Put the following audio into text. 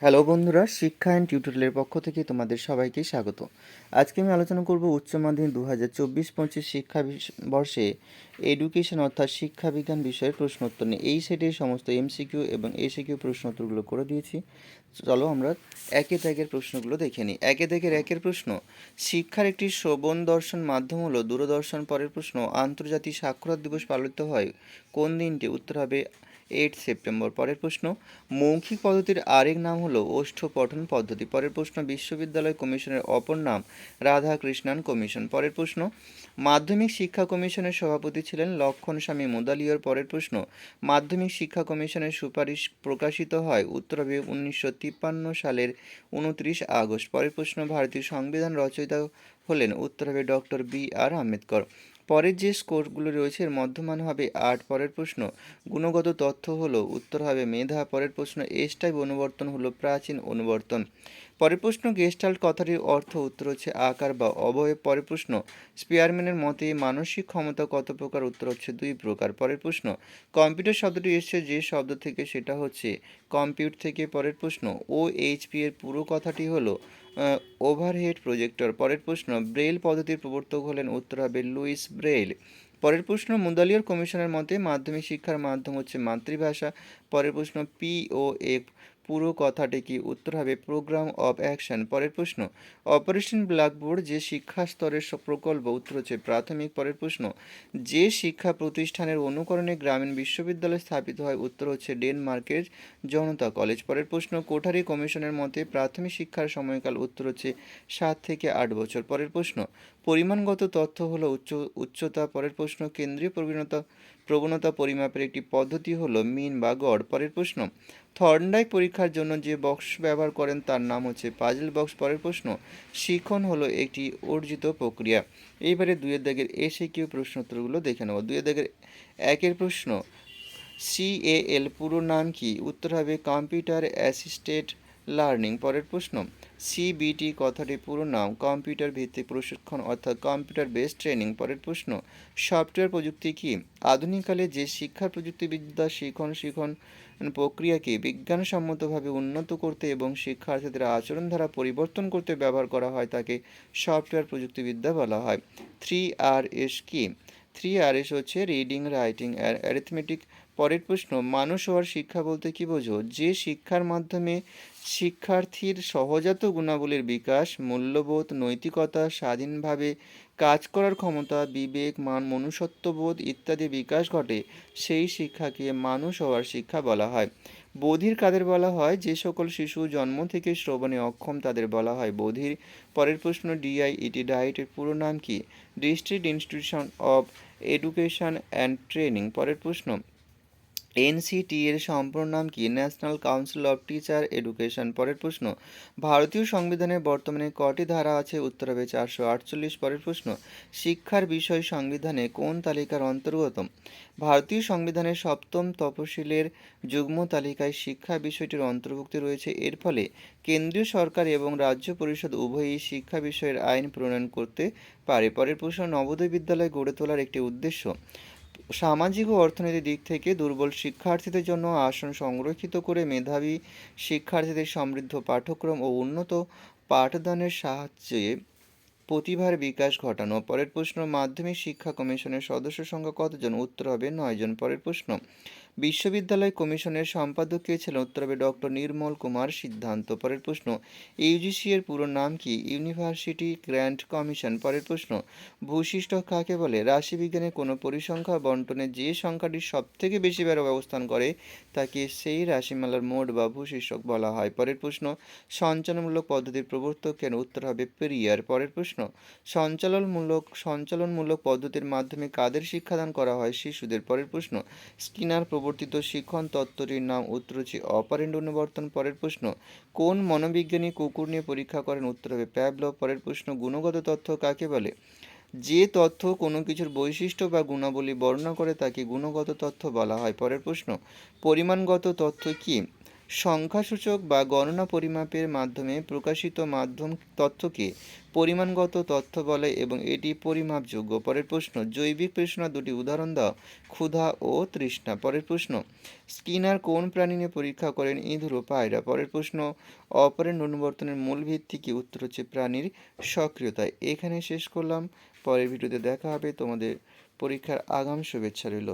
Hello বন্ধুরা, শিক্ষা and টিউটোরিয়ালের পক্ষ থেকে তোমাদের সবাইকে স্বাগত। আজকে আমি আলোচনা করব উচ্চ মাধ্যমিক 2024-25 বর্ষে এডুকেশন অর্থাৎ শিক্ষাবিজ্ঞান বিষয়ের প্রশ্নোত্তর নিয়ে। এই সেটের সমস্ত এমসিকিউ এবং এসিকিউ প্রশ্নোত্তরগুলো করে দিয়েছি। চলো আমরা একে দাগের প্রশ্নগুলো দেখে নিই। একের প্রশ্ন, শিক্ষার একটি শ্রবণ দর্শন মাধ্যম হলো দূরদর্শন। পরের প্রশ্ন, আন্তর্জাতিক সাক্ষরতা দিবস পালিত হয় কোন দিনটি? উত্তর হবে 8 সেপ্টেম্বর। পরের প্রশ্ন, মৌখিক পদ্ধতির আরেক নাম হলো ওষ্ঠ পঠন পদ্ধতি। পরের প্রশ্ন, বিশ্ববিদ্যালয় কমিশনের অপর নাম রাধাকৃষ্ণান কমিশন। পরের প্রশ্ন, মাধ্যমিক শিক্ষা কমিশনের সভাপতি ছিলেন লক্ষণ স্বামী মুদালিয়র। পরের প্রশ্ন, মাধ্যমিক শিক্ষা কমিশনের সুপারিশ প্রকাশিত হয়? উত্তর হবে 1953 সালের 29 আগস্ট। পরের প্রশ্ন, ভারতীয় সংবিধান রচয়িতা হলেন? উত্তর হবে ডক্টর বি.আর. আম্বেদকর। পরের যে স্কোরগুলো রয়েছে এর মধ্যমান হবে 8। পরের প্রশ্ন, গুণগত তথ্য হলো? উত্তর হবে মেধা। পরের প্রশ্ন, এস টাইপ অনুবর্তন হলো প্রাচীন অনুবর্তন। পরের প্রশ্ন, গেস্টাল্ট কথাটির অর্থ? উত্তর হচ্ছে আকার বা অবয়ব। পরের প্রশ্ন, স্পিয়ারম্যানের মতে মানসিক ক্ষমতা কত প্রকার? উত্তর হচ্ছে 2 প্রকার। পরের প্রশ্ন, কম্পিউটার শব্দটি এসছে যে শব্দ থেকে, সেটা হচ্ছে কম্পিউট থেকে। পরের প্রশ্ন, OHP এর পুরো কথাটি হলো ওভারহেড প্রজেক্টর। পরের প্রশ্ন, ব্রেইল পদ্ধতির প্রবর্তক হলেন? উত্তর হবে লুইস ব্রেইল। পরের প্রশ্ন, মুদালিয়র কমিশনের মতে মাধ্যমিক শিক্ষার মাধ্যম হচ্ছে মাতৃভাষা। পরের প্রশ্ন, POF পুরো কথাটি কি? উত্তর হবে প্রোগ্রাম অফ অ্যাকশন। পরের প্রশ্ন, অপারেশন ব্ল্যাকবোর্ড যে শিক্ষা স্তরের প্রকল্প? উত্তর হচ্ছে প্রাথমিক। পরের প্রশ্ন, যে শিক্ষা প্রতিষ্ঠানের অনুকরণে গ্রামীণ বিশ্ববিদ্যালয় স্থাপিত হয়? উত্তর হচ্ছে ডেনমার্কের জনতা কলেজ। পরের প্রশ্ন, কোঠারি কমিশনের মতে প্রাথমিক শিক্ষার সময়কাল? উত্তর হচ্ছে 7 থেকে 8 বছর। পরের প্রশ্ন, পরিমাণগত তথ্য হলো উচ্চতা। পরের প্রশ্ন, কেন্দ্রীয় প্রবণতা পরিমাপের একটি পদ্ধতি হলো মিন বা গড়। পরের প্রশ্ন, থর্নডাইক পরীক্ষার জন্য যে বক্স ব্যবহার করেন তার নাম হচ্ছে পাজল বক্স। পরের প্রশ্ন, শিখন হলো একটি অর্জিত প্রক্রিয়া। এইবারে 2 দাগের এসিকিউ প্রশ্নোত্তরগুলো দেখে নেব। 2 দাগের একের প্রশ্ন, CAL পুরো নাম কি? উত্তর হবে কম্পিউটার অ্যাসিস্টেড লার্নিং। পরের প্রশ্ন, CBT কথাটি পুরো নাম কম্পিউটার ভিত্তিক প্রশিক্ষণ অর্থাৎ কম্পিউটার বেসড ট্রেনিং। পরের প্রশ্ন, সফটওয়্যার প্রযুক্তি কি? আধুনিককালে যে শিক্ষা প্রযুক্তিবিদ্যা শিখন প্রক্রিয়াকে বিজ্ঞানসম্মতভাবে উন্নত করতে এবং শিক্ষার্থীদের আচরণধারা পরিবর্তন করতে ব্যবহার করা হয় তাকে সফটওয়্যার প্রযুক্তিবিদ্যা বলা হয়। 3Rs কি? 3Rs হচ্ছে রিডিং, রাইটিং আর অ্যারিথমেটিক। পরের প্রশ্ন, মানুষ হওয়ার শিক্ষা বলতে কি বোঝো? যে শিক্ষার মাধ্যমে শিক্ষার্থীর সহজাত গুণাবলীর বিকাশ, মূল্যবোধ, নৈতিকতা, স্বাধীনভাবে কাজ করার ক্ষমতা, বিবেক, মনুষ্যত্ববোধ ইত্যাদি বিকাশ ঘটে, সেই শিক্ষাকে মানুষ হওয়ার শিক্ষা বলা হয়। বধির কাদের বলা হয়? যে সকল শিশু জন্ম থেকে শ্রবণে অক্ষম তাদের বলা হয় বধির। পরের প্রশ্ন, DIET ডায়েটের পুরো নাম কি? District institution of education and training. পরের প্রশ্ন, NCT এর সম্পূর্ণ নাম কি? National council of teacher education. পরের প্রশ্ন, ভারতীয় সংবিধানের বর্তমানে কটি ধারা আছে? উত্তর হবে 448। পরের প্রশ্ন, শিক্ষার বিষয় সংবিধানে কোন তালিকার অন্তর্গত? ভারতীয় সংবিধানের 7ম তফসিলের যুগ্ম তালিকায় শিক্ষা বিষয়টির অন্তর্ভুক্তি রয়েছে। এর ফলে কেন্দ্রীয় সরকার এবং রাজ্য পরিষদ উভয়ই শিক্ষা বিষয়ের আইন প্রণয়ন করতে পারে। পরের প্রশ্ন, নবোদয় বিদ্যালয় গড়ে তোলার একটি উদ্দেশ্য সামাজিক ও অর্থনৈতিক দিক থেকে দুর্বল শিক্ষার্থীদের জন্য আসন সংরক্ষিত করে মেধাবী শিক্ষার্থীদের সমৃদ্ধ পাঠ্যক্রম ও উন্নত পাঠদানের সাহায্যে প্রতিভার বিকাশ ঘটানো। পরের প্রশ্ন, মাধ্যমিক শিক্ষা কমিশনের সদস্য সংখ্যা কতজন? উত্তর হবে 9 জন। পরের প্রশ্ন, বিশ্ববিদ্যালয় কমিশনের সম্পাদক কে ছিলেন? উত্তর হবে ডক্টর নির্মল কুমার সিদ্ধান্ত। পরের প্রশ্ন, ইউজিসি এর পুরো নাম কি? University grant commission. পরের প্রশ্ন, ভূশিষ্ঠ কাকে বলে? রাশিবিজ্ঞানের কোনো পরিসংখ্যা বন্টনে যে সংখ্যাটি সবথেকে বেশি বার অবস্থান করে তাকে সেই রাশিমালার মোড বা ভূশিষ্ঠক বলা হয়। পরের প্রশ্ন, সঞ্চালনমূলক পদ্ধতির প্রবর্তক কেন? উত্তর হবে পেরিয়ার। পরের প্রশ্ন, সঞ্চালনমূলক পদ্ধতির মাধ্যমে কাদের শিক্ষাদান করা হয়? শিশুদের। পরের প্রশ্ন, স্কিনার প্রবর্তিত শিক্ষণ তত্ত্বটির নাম? উত্তর হচ্ছে অপারেন্ড অনুবর্তন। পরের প্রশ্ন, কোন মনোবিজ্ঞানী কুকুর নিয়ে পরীক্ষা করেন? উত্তর হবে প্যাভলভ। পরের প্রশ্ন, গুণগত তথ্য কাকে বলে? যে তথ্য কোনো কিছুর বৈশিষ্ট্য বা গুণাবলী বর্ণনা করে তাকে গুণগত তথ্য বলা হয়। পরের প্রশ্ন, পরিমাণগত তথ্য কি? সংখ্যাসূচক বা গণনা পরিমাপের মাধ্যমে প্রকাশিত মাধ্যম তথ্যকে পরিমাণগত তথ্য বলে এবং এটি পরিমাপযোগ্য। পরের প্রশ্ন, জৈবিক তৃষ্ণার দুটি উদাহরণ দাও। ক্ষুধা ও তৃষ্ণা। পরের প্রশ্ন, স্কিনার কোন প্রাণী নিয়ে পরীক্ষা করেন? ইঁদুর ও পায়রা। পরের প্রশ্ন, অপারেন্ট অনুবর্তনের মূল ভিত্তি কি? উত্তর হচ্ছে প্রাণীর সক্রিয়তা। এখানে শেষ করলাম। পরের ভিডিওতে দেখা হবে। তোমাদের পরীক্ষার আগাম শুভেচ্ছা রইল।